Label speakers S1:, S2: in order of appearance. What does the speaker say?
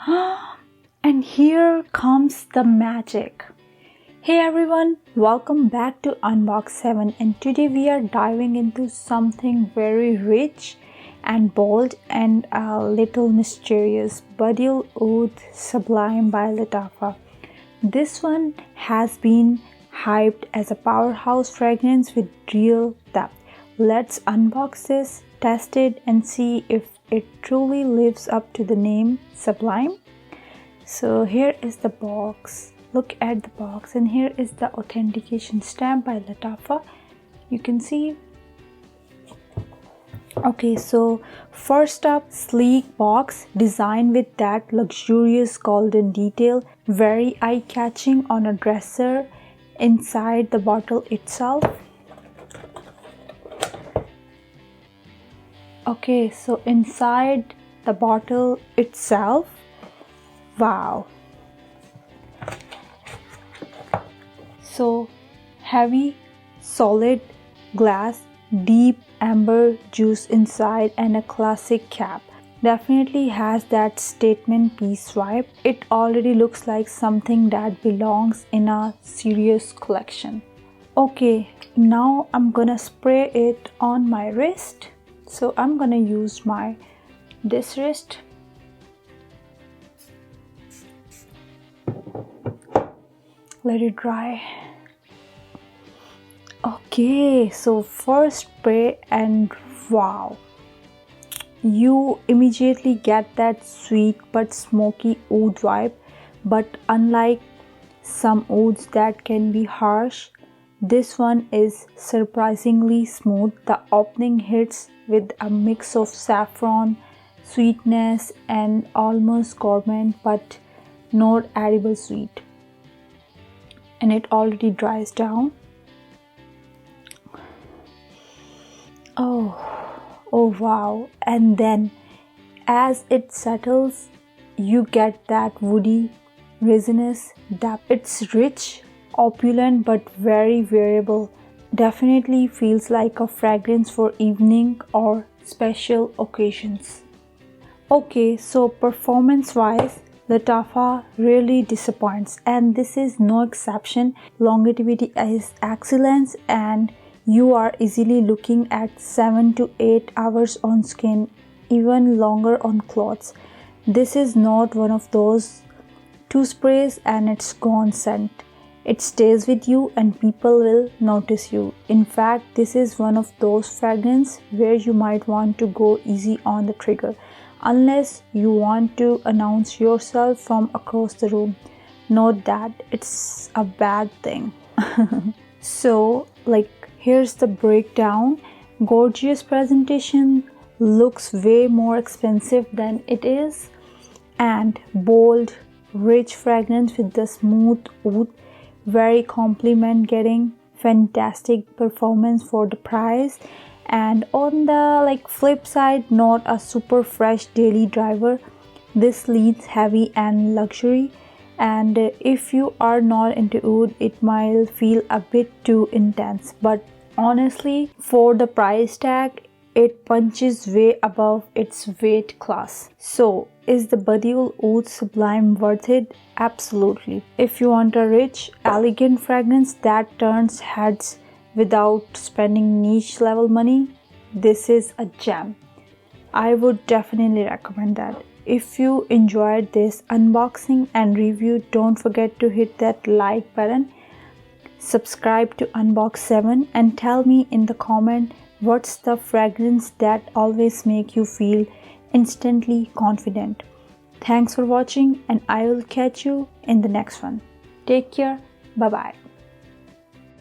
S1: And here comes the magic. Hey everyone, welcome back to Unbox 7, and today we are diving into something very rich and bold and a little mysterious. Badee Al Oud Sublime by Lattafa. This one has been hyped as a powerhouse fragrance with real depth. Let's unbox this, test it, and see if it truly lives up to the name Sublime. So here is the box. Look at the box, and here is the authentication stamp by Lattafa. You can see. Okay, so first up, sleek box designed with that luxurious golden detail, very eye-catching on a dresser inside the bottle itself. Okay, so inside the bottle itself, wow. So heavy, solid glass, deep amber juice inside, and a classic cap. Definitely has that statement piece vibe. It already looks like something that belongs in a serious collection. Okay, now I'm gonna spray it on my wrist. So I'm gonna use this wrist. Let it dry. Okay, so first spray, and wow, you immediately get that sweet but smoky oud vibe. But unlike some ouds that can be harsh, this one is surprisingly smooth. The opening hits with a mix of saffron, sweetness, and almost gourmet but not edible sweet. And it already dries down. Oh wow. And then as it settles, you get that woody resinous depth. It's rich, opulent, but very variable. Definitely feels like a fragrance for evening or special occasions. Okay, so performance wise, Lattafa really disappoints, and this is no exception. Longevity is excellence, and you are easily looking at 7 to 8 hours on skin, even longer on clothes. This is not one of those 2 sprays and it's gone scent. It stays with you and people will notice you. In fact, this is one of those fragrances where you might want to go easy on the trigger, unless you want to announce yourself from across the room. Not that it's a bad thing. So, here's the breakdown. Gorgeous presentation, looks way more expensive than it is, and bold, rich fragrance with the smooth oud. Very compliment getting, fantastic performance for the price. And on the flip side, not a super fresh daily driver. This leads heavy and luxury, and if you are not into oud, it might feel a bit too intense. But honestly, for the price tag, it punches way above its weight class. So, is the Badee Al Oud Sublime worth it? Absolutely. If you want a rich, elegant fragrance that turns heads without spending niche level money, this is a gem. I would definitely recommend that. If you enjoyed this unboxing and review, don't forget to hit that like button, subscribe to Unbox 7, and tell me in the comment what's the fragrance that always make you feel instantly confident. Thanks for watching, and I will catch you in the next one. Take care. Bye bye.